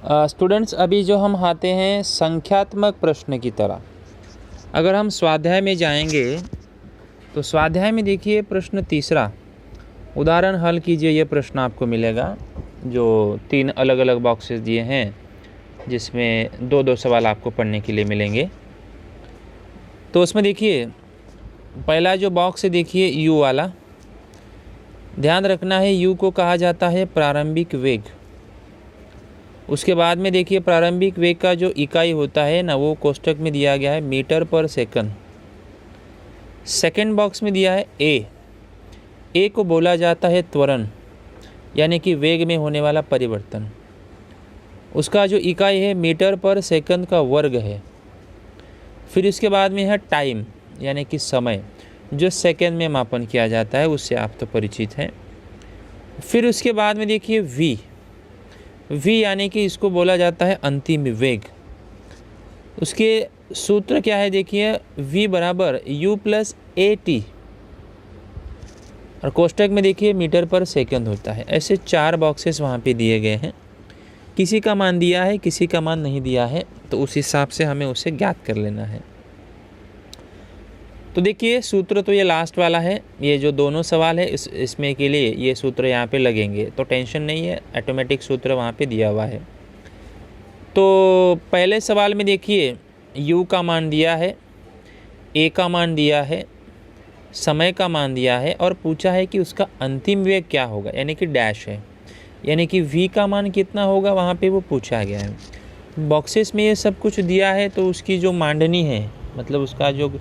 Students, अभी जो हम आते हैं संख्यात्मक प्रश्न की तरह। अगर हम स्वाध्याय में जाएंगे तो स्वाध्याय में देखिए प्रश्न तीसरा, उदाहरण हल कीजिए। ये प्रश्न आपको मिलेगा जो 3 अलग अलग बॉक्सेस दिए हैं, जिसमें 2-2 सवाल आपको पढ़ने के लिए मिलेंगे। तो उसमें देखिए पहला जो बॉक्स है, देखिए यू वाला। ध्यान रखना है, यू को कहा जाता है प्रारंभिक वेग। उसके बाद में देखिए प्रारंभिक वेग का जो इकाई होता है ना, वो कोष्टक में दिया गया है मीटर पर सेकंड। सेकंड बॉक्स में दिया है ए को बोला जाता है त्वरण, यानी कि वेग में होने वाला परिवर्तन। उसका जो इकाई है मीटर पर सेकंड का वर्ग है। फिर इसके बाद में है टाइम, यानी कि समय, जो सेकंड में मापन किया जाता है, उससे आप तो परिचित हैं। फिर उसके बाद में देखिए वी यानी कि इसको बोला जाता है अंतिम वेग। उसके सूत्र क्या है, देखिए v बराबर u प्लस ए टी, और कोष्टक में देखिए मीटर पर सेकंड होता है। ऐसे 4 बॉक्सेस वहाँ पे दिए गए हैं। किसी का मान दिया है, किसी का मान नहीं दिया है, तो उस हिसाब से हमें उसे ज्ञात कर लेना है। तो देखिए सूत्र तो ये लास्ट वाला है। ये जो दोनों सवाल है इसमें के लिए ये सूत्र यहाँ पे लगेंगे, तो टेंशन नहीं है, ऑटोमेटिक सूत्र वहाँ पे दिया हुआ है। तो पहले सवाल में देखिए u का मान दिया है, a का मान दिया है, समय का मान दिया है, और पूछा है कि उसका अंतिम वेग क्या होगा, यानी कि डैश है, यानी कि v का मान कितना होगा वहाँ पे वो पूछा गया है। बॉक्सेस में ये सब कुछ दिया है, तो उसकी जो मांडनी है, मतलब उसका जो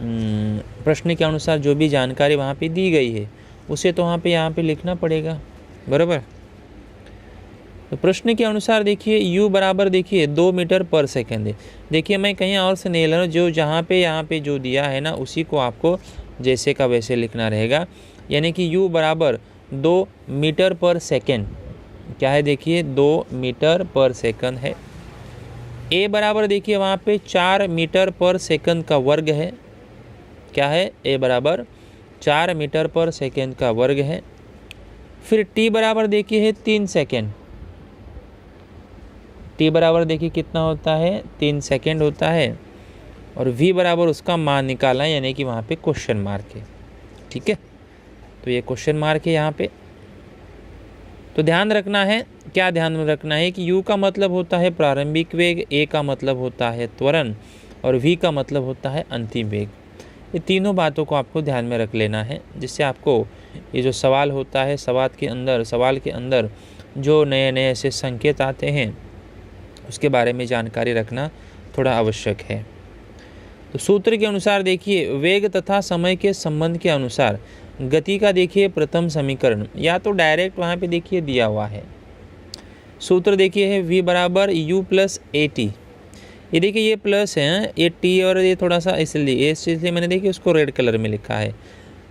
प्रश्न के अनुसार जो भी जानकारी वहाँ पे दी गई है, उसे तो यहाँ पे लिखना पड़ेगा, बराबर। तो प्रश्न के अनुसार देखिए u बराबर देखिए 2 मीटर पर सेकेंड है। देखिए मैं कहीं और से नहीं ले रहा हूँ, जो यहाँ पे जो दिया है ना, उसी को आपको जैसे का वैसे लिखना रहेगा। यानी कि u बराबर 2 मीटर पर सेकेंड क्या है, देखिए 2 मीटर पर सेकेंड है। a बराबर देखिए वहाँ पे 4 मीटर पर सेकेंड का वर्ग है। क्या है, a बराबर 4 मीटर पर सेकेंड का वर्ग है। फिर t बराबर देखिए है 3 सेकेंड। t बराबर देखिए कितना होता है, 3 सेकेंड होता है। और v बराबर उसका मान निकालना है, यानी कि वहाँ पे क्वेश्चन मार्क है। ठीक है, तो ये क्वेश्चन मार्क है यहाँ पे। तो ध्यान रखना है, क्या ध्यान में रखना है कि u का मतलब होता है प्रारंभिक वेग, a का मतलब होता है त्वरण, और v का मतलब होता है अंतिम वेग। ये तीनों बातों को आपको ध्यान में रख लेना है, जिससे आपको ये जो सवाल होता है, सवाल के अंदर जो नए नए ऐसे संकेत आते हैं, उसके बारे में जानकारी रखना थोड़ा आवश्यक है। तो सूत्र के अनुसार देखिए वेग तथा समय के संबंध के अनुसार गति का देखिए प्रथम समीकरण, या तो डायरेक्ट वहाँ पे देखिए दिया हुआ है। सूत्र देखिए है v बराबर u प्लस ए टी। ये देखिए ये प्लस है, ये टी और ये थोड़ा सा इसलिए मैंने देखिए उसको रेड कलर में लिखा है।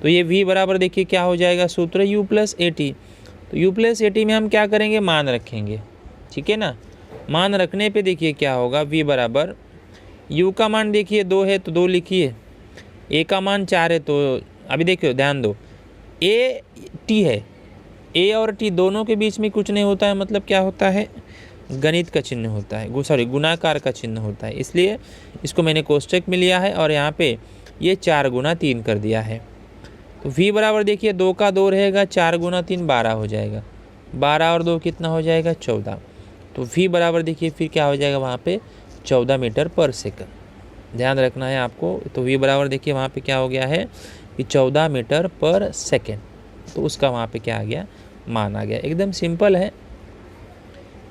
तो ये v बराबर देखिए क्या हो जाएगा, सूत्र u प्लस ए टी। तो u प्लस ए टी में हम क्या करेंगे, मान रखेंगे। ठीक है ना, मान रखने पे देखिए क्या होगा, v बराबर u का मान देखिए 2 है तो 2 लिखिए, a का मान 4 है। तो अभी देखिए ध्यान दो, a t है, a और t दोनों के बीच में कुछ नहीं होता है, मतलब क्या होता है, गणित का चिन्ह होता है, सॉरी गुणाकार का चिन्ह होता है। इसलिए इसको मैंने कोष्टक में लिया है और यहाँ पे ये 4 गुना 3 कर दिया है। तो v बराबर देखिए 2 का 2 रहेगा, 4 गुना 3 12 हो जाएगा, 12 और 2 कितना हो जाएगा, 14। तो v बराबर देखिए फिर क्या हो जाएगा वहाँ पे 14 मीटर पर सेकंड। ध्यान रखना है आपको। तो v बराबर देखिए वहाँ पे क्या हो गया है कि 14 मीटर पर सेकंड। तो उसका वहाँ पे क्या आ गया, मान आ गया। एकदम सिंपल है।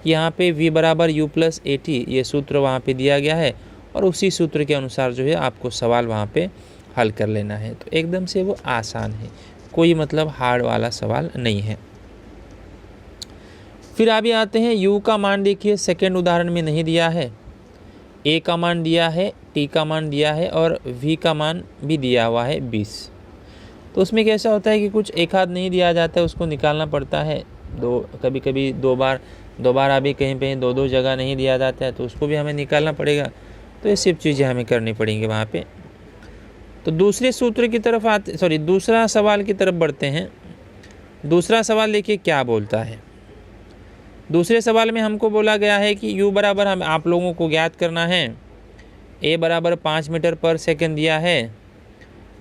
यहाँ पे v बराबर u प्लस ए टी, ये सूत्र वहाँ पे दिया गया है, और उसी सूत्र के अनुसार जो है आपको सवाल वहाँ पे हल कर लेना है। तो एकदम से वो आसान है, कोई मतलब हार्ड वाला सवाल नहीं है। फिर अभी आते हैं u का मान देखिए सेकेंड उदाहरण में नहीं दिया है, a का मान दिया है, t का मान दिया है, और v का मान भी दिया हुआ है 20। तो उसमें कैसा होता है कि कुछ एक हाथ नहीं दिया जाता है, उसको निकालना पड़ता है। कभी कभी दो बार अभी कहीं पे 2 जगह नहीं दिया जाता है, तो उसको भी हमें निकालना पड़ेगा। तो ये सब चीज़ें हमें करनी पड़ेंगी वहाँ पे। तो दूसरे सूत्र की तरफ दूसरा सवाल की तरफ बढ़ते हैं। दूसरा सवाल देखिए क्या बोलता है। दूसरे सवाल में हमको बोला गया है कि u बराबर हम आप लोगों को ज्ञात करना है, a बराबर 5 मीटर पर सेकंड दिया है,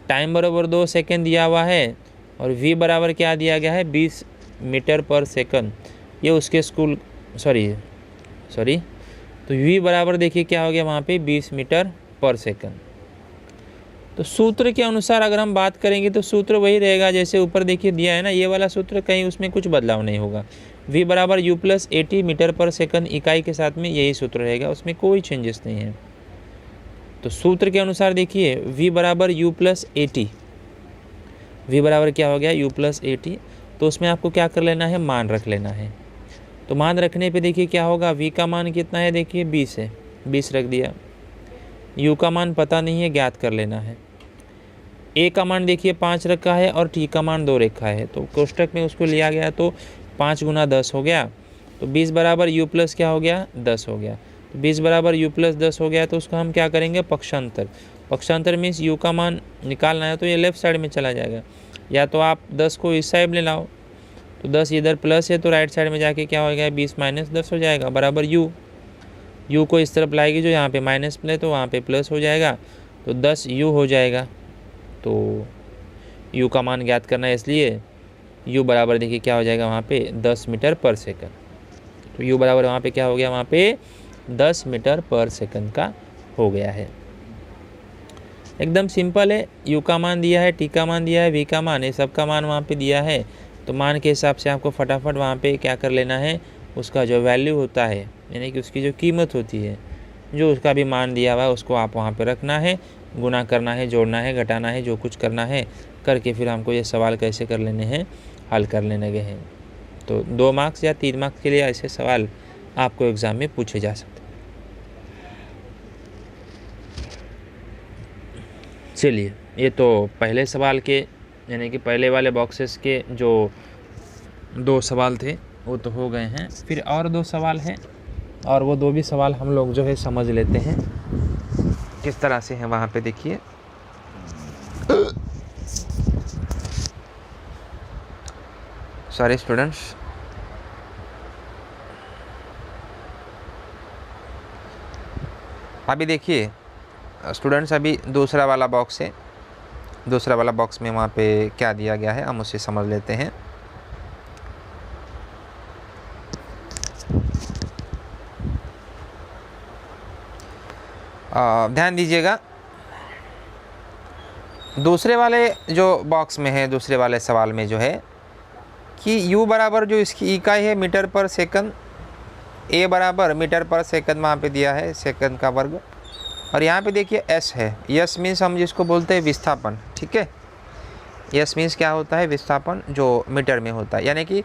टाइम बराबर 2 सेकंड दिया हुआ है, और v बराबर क्या दिया गया है 20 मीटर पर सेकंड। ये उसके स्कूल सॉरी तो v बराबर देखिए क्या हो गया वहाँ पे 20 मीटर पर सेकंड। तो सूत्र के अनुसार अगर हम बात करेंगे तो सूत्र वही रहेगा जैसे ऊपर देखिए दिया है ना, ये वाला सूत्र, कहीं उसमें कुछ बदलाव नहीं होगा। v बराबर u प्लस 80 मीटर पर सेकंड इकाई के साथ में यही सूत्र रहेगा, उसमें कोई चेंजेस नहीं है। तो सूत्र के अनुसार देखिए v बराबर u प्लस 80, v बराबर क्या हो गया u प्लस 80। तो उसमें आपको क्या कर लेना है, मान रख लेना है। तो मान रखने पे देखिए क्या होगा, v का मान कितना है देखिए 20 है, 20 रख दिया। u का मान पता नहीं है, ज्ञात कर लेना है। a का मान देखिए 5 रखा है और t का मान 2 रखा है, तो कोष्टक में उसको लिया गया तो 5 गुना 10 हो गया। तो 20 बराबर u प्लस क्या हो गया 10 हो गया। तो 20 बराबर u प्लस 10 हो गया, तो उसको हम क्या करेंगे पक्षांतर। पक्षांतर मीन्स u का मान निकालना है तो ये लेफ्ट साइड में चला जाएगा, या तो आप 10 को इस साइड में लाओ, तो 10 इधर प्लस है तो राइट साइड में जाके क्या हो गया 20 माइनस 10 हो जाएगा, बराबर u को इस तरफ लाएगी जो यहाँ पे माइनस प्लस तो वहाँ पे प्लस हो जाएगा, तो 10 u हो जाएगा। तो u का मान ज्ञात करना है, इसलिए u बराबर देखिए क्या हो जाएगा वहाँ पे 10 मीटर पर सेकंड। तो u बराबर वहाँ पे क्या हो गया, वहाँ पे 10 मीटर पर सेकंड का हो गया है। एकदम सिंपल है, u का मान दिया है, t का मान दिया है, v का मान, ये सब का मान वहाँ पे दिया है। तो मान के हिसाब से आपको फटाफट वहाँ पे क्या कर लेना है, उसका जो वैल्यू होता है यानी कि उसकी जो कीमत होती है, जो उसका भी मान दिया हुआ है उसको आप वहाँ पे रखना है, गुना करना है, जोड़ना है, घटाना है, जो कुछ करना है करके फिर हमको ये सवाल कैसे कर लेने हैं, हल कर लेने गए हैं। तो 2 मार्क्स या 3 मार्क्स के लिए ऐसे सवाल आपको एग्ज़ाम में पूछे जा सकते हैं। चलिए, ये तो पहले सवाल के यानी कि पहले वाले बॉक्सेस के जो 2 सवाल थे वो तो हो गए हैं। फिर और 2 सवाल हैं, और वो 2 भी सवाल हम लोग जो है समझ लेते हैं किस तरह से हैं। वहाँ पे देखिए सॉरी स्टूडेंट्स, अभी देखिए स्टूडेंट्स, अभी दूसरा वाला बॉक्स है, दूसरा वाला बॉक्स में वहाँ पे क्या दिया गया है हम उसे समझ लेते हैं। ध्यान दीजिएगा, दूसरे वाले जो बॉक्स में है, दूसरे वाले सवाल में जो है कि u बराबर जो इसकी इकाई है मीटर पर सेकंड, a बराबर मीटर पर सेकंड वहाँ पे दिया है सेकंड का वर्ग, और यहाँ पे देखिए s है। s मीन्स हम जिसको बोलते हैं विस्थापन, ठीक है। s मीन्स क्या होता है, विस्थापन जो मीटर में होता है, यानी कि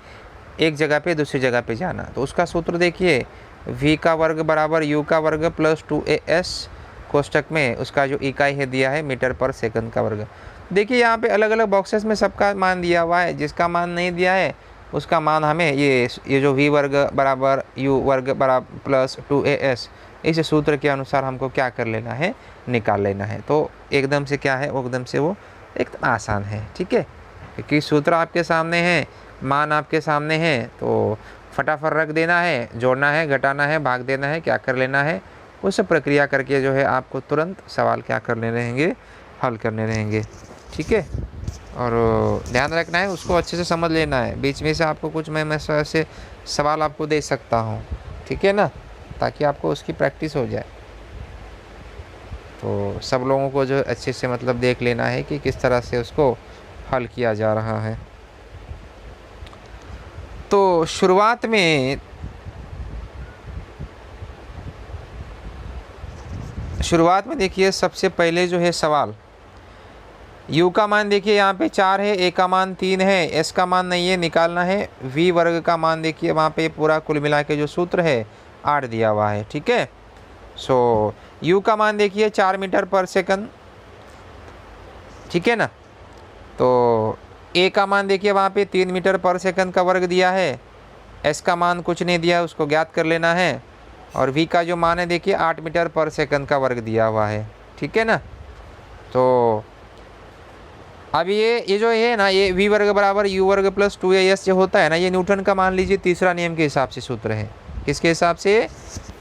एक जगह पे दूसरी जगह पे जाना। तो उसका सूत्र देखिए v का वर्ग बराबर u का वर्ग प्लस 2as, कोष्टक में उसका जो इकाई है दिया है मीटर पर सेकंड का वर्ग। देखिए यहाँ पे अलग अलग बॉक्सेस में सबका मान दिया हुआ है, जिसका मान नहीं दिया है उसका मान हमें ये जो v वर्ग बराबर u वर्ग बराबर प्लस 2as, इस सूत्र के अनुसार हमको क्या कर लेना है, निकाल लेना है। तो एकदम से क्या है, एकदम से वो एकदम आसान है, ठीक है, क्योंकि सूत्र आपके सामने है, मान आपके सामने है, तो फटाफट रख देना है, जोड़ना है, घटाना है, भाग देना है, क्या कर लेना है, उस प्रक्रिया करके जो है आपको तुरंत सवाल क्या करने रहेंगे, हल करने रहेंगे, ठीक है। और ध्यान रखना है, उसको अच्छे से समझ लेना है, बीच में से आपको कुछ मैं ऐसे सवाल आपको दे सकता हूँ, ठीक है ना, ताकि आपको उसकी प्रैक्टिस हो जाए। तो सब लोगों को जो अच्छे से मतलब देख लेना है कि किस तरह से उसको हल किया जा रहा है। तो शुरुआत में देखिए सबसे पहले जो है सवाल, u का मान देखिए यहाँ पे 4 है, a का मान 3 है, s का मान नहीं है, निकालना है। v वर्ग का मान देखिए वहाँ पे पूरा कुल मिला के जो सूत्र है 8 दिया हुआ है, ठीक है। सो u का मान देखिए 4 मीटर पर सेकंड, ठीक है ना। तो a का मान देखिए वहाँ पे 3 मीटर पर सेकंड का वर्ग दिया है, s का मान कुछ नहीं दिया, उसको ज्ञात कर लेना है, और v का जो मान है देखिए 8 मीटर पर सेकंड का वर्ग दिया हुआ है, ठीक है ना। तो अब ये जो है ना, ये v वर्ग बराबर u वर्ग प्लस 2as जो होता है ना, ये न्यूटन का मान लीजिए तीसरा नियम के हिसाब से सूत्र है। किसके हिसाब से?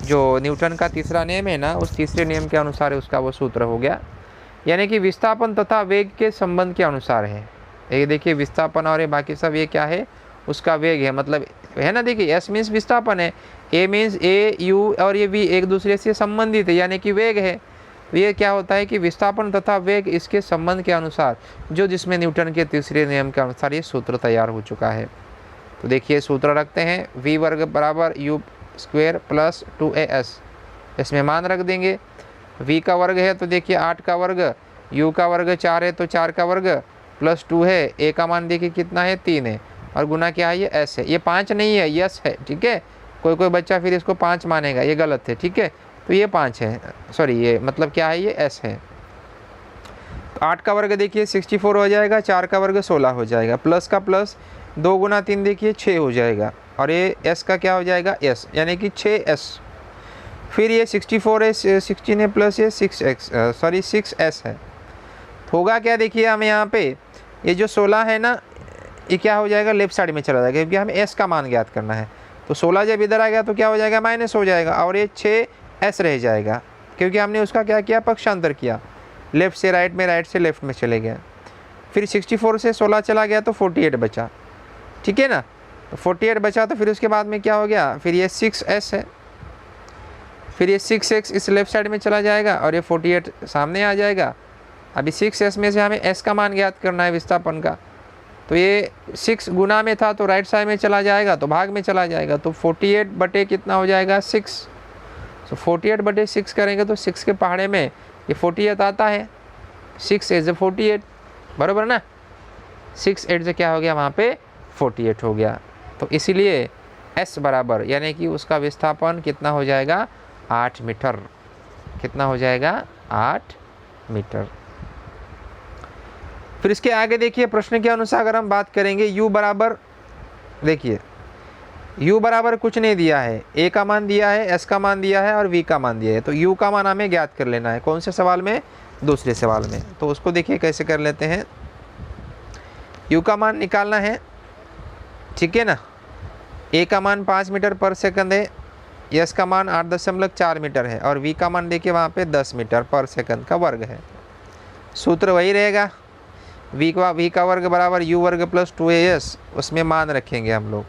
जो न्यूटन का तीसरा नियम है ना, उस तीसरे नियम के अनुसार उसका वो सूत्र हो गया, यानी कि विस्थापन तथा वेग के संबंध के अनुसार है। ये देखिए विस्थापन और ये बाकी सब ये क्या है, उसका वेग है, मतलब है ना। देखिए s मीन्स विस्थापन है, a मीन्स a u और ये v एक दूसरे से संबंधित है, यानी कि वेग है। तो ये क्या होता है कि विस्थापन तथा वेग इसके संबंध के अनुसार, जो जिसमें न्यूटन के तीसरे नियम के अनुसार ये सूत्र तैयार हो चुका है। तो देखिए सूत्र रखते हैं, v वर्ग बराबर u स्क्वायर प्लस 2as, इसमें मान रख देंगे। v का वर्ग है तो देखिए 8 का वर्ग, u का वर्ग 4 है तो 4 का वर्ग प्लस 2 है, a का मान देखिए कितना है 3 है, और गुना क्या है ये s है, ये 5 नहीं है, यस है, ठीक है। कोई बच्चा फिर इसको 5 मानेगा, ये गलत है, ठीक है। तो ये 5 है, सॉरी ये मतलब क्या है, ये s है। तो 8 का वर्ग देखिए 64 हो जाएगा, 4 का वर्ग 16 हो जाएगा, प्लस का प्लस 2 गुना 3 देखिए 6 हो जाएगा, और ये s का क्या हो जाएगा s, यानी कि 6s। फिर ये 64 है, 16 है प्लस ये 6s है। होगा क्या देखिए हमें यहाँ पे, ये जो 16 है ना, ये क्या हो जाएगा, लेफ्ट साइड में चला जाएगा, क्योंकि हमें s का मान ज्ञात करना है। तो 16 जब इधर आ गया तो क्या हो जाएगा, माइनस हो जाएगा, और ये 6s रह जाएगा, क्योंकि हमने उसका क्या किया, पक्षांतर किया, लेफ्ट से राइट में, राइट से लेफ्ट में चले गया। फिर 64 से 16 चला गया तो 48 बचा, ठीक है ना। तो 48 बचा, तो फिर उसके बाद में क्या हो गया, फिर ये 6s है, फिर ये 6x इस लेफ्ट साइड में चला जाएगा, और ये 48 सामने आ जाएगा। अभी 6s में से हमें s का मान ज्ञात करना है विस्थापन का, तो ये 6 गुना में था तो राइट साइड में चला जाएगा, तो भाग में चला जाएगा, तो 48 बटे कितना हो जाएगा 6। तो 48 बटे 6 करेंगे तो 6 के पहाड़े में ये 48 आता है, 6 8 48, बराबर ना। 6 8 से क्या हो गया, वहाँ पे 48 हो गया। तो इसीलिए s बराबर, यानी कि उसका विस्थापन कितना हो जाएगा, 8 मीटर। कितना हो जाएगा, 8 मीटर। फिर इसके आगे देखिए प्रश्न के अनुसार अगर हम बात करेंगे, u बराबर, देखिए u बराबर कुछ नहीं दिया है, a का मान दिया है, s का मान दिया है और v का मान दिया है। तो u का मान हमें ज्ञात कर लेना है, कौन से सवाल में, दूसरे सवाल में। तो उसको देखिए कैसे कर लेते हैं, u का मान निकालना है, ठीक है ना। a का मान 5 मीटर पर सेकंड है, s का मान 8.4 मीटर है, और v का मान देखिए वहाँ पे 10 मीटर पर सेकंड का वर्ग है। सूत्र वही रहेगा, v का वर्ग बराबर u वर्ग प्लस 2as, उसमें मान रखेंगे हम लोग।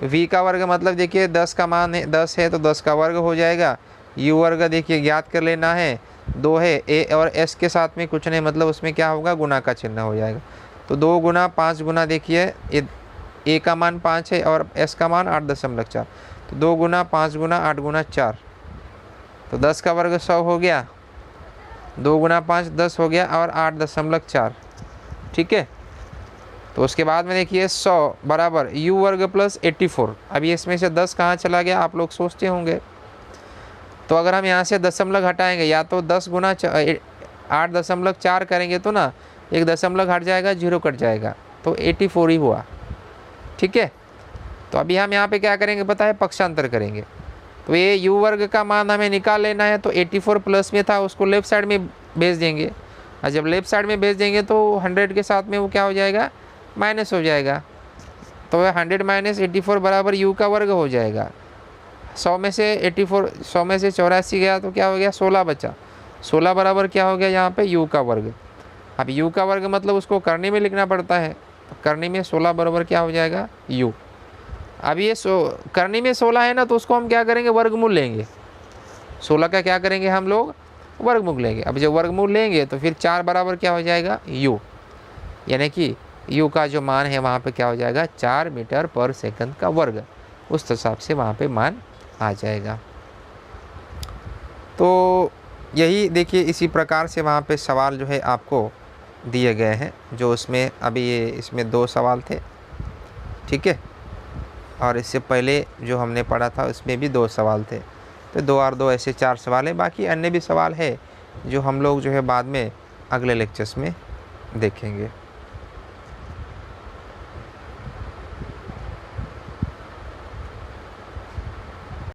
v का वर्ग मतलब देखिए 10 का मान है, 10 है तो 10 का वर्ग हो जाएगा। u वर्ग देखिए ज्ञात कर लेना है, 2 है, a और s के साथ में कुछ नहीं, मतलब उसमें क्या होगा, गुना का चिन्ह हो जाएगा। तो 2 गुना 5 गुना देखिए, ये a का मान 5 है और s का मान 8.4, तो 2 गुना 5 गुना 8 गुना 4, तो 10 का वर्ग 100 हो गया, 2 गुना 5 10 हो गया, और 8.4, ठीक है। तो उसके बाद में देखिए 100 बराबर u वर्ग प्लस 84। अभी इसमें से 10 कहाँ चला गया, आप लोग सोचते होंगे। तो अगर हम यहाँ से दशमलव हटाएंगे, या तो 10 गुना 8.4 करेंगे तो ना एक दशमलव हट जाएगा, 0 कट जाएगा, तो 84 ही हुआ, ठीक है। तो अभी हम यहाँ पे क्या करेंगे पता है, पक्षांतर करेंगे। तो ये u वर्ग का मान हमें निकाल लेना है, तो 84 प्लस में था उसको लेफ्ट साइड में भेज देंगे, और जब लेफ्ट साइड में भेज देंगे तो 100 के साथ में वो क्या हो जाएगा, माइनस हो जाएगा। तो 100 माइनस 84 बराबर u का वर्ग हो जाएगा। 100 में से 84, 100 में से 84 गया तो क्या हो गया, 16 बचा। 16 बराबर क्या हो गया यहाँ पे, u का वर्ग। अब u का वर्ग मतलब उसको करनी में लिखना पड़ता है, करनी में 16 बराबर क्या हो जाएगा, u। अब ये करनी में 16 है ना, तो उसको हम क्या करेंगे, वर्गमूल लेंगे। 16 का क्या करेंगे हम लोग, वर्गमूल लेंगे। अब जब वर्गमूल लेंगे तो फिर 4 बराबर क्या हो जाएगा, u, यानी कि u का जो मान है वहाँ पे क्या हो जाएगा, 4 मीटर पर सेकंड का वर्ग, उस हिसाब से वहाँ पे मान आ जाएगा। तो यही देखिए इसी प्रकार से वहाँ पे सवाल जो है आपको दिए गए हैं, जो उसमें अभी ये इसमें 2 सवाल थे, ठीक है, और इससे पहले जो हमने पढ़ा था उसमें भी 2 सवाल थे। तो 2 और 2 ऐसे 4 सवाल है। बाकी अन्य भी सवाल है जो हम लोग जो है बाद में अगले लेक्चर्स में देखेंगे।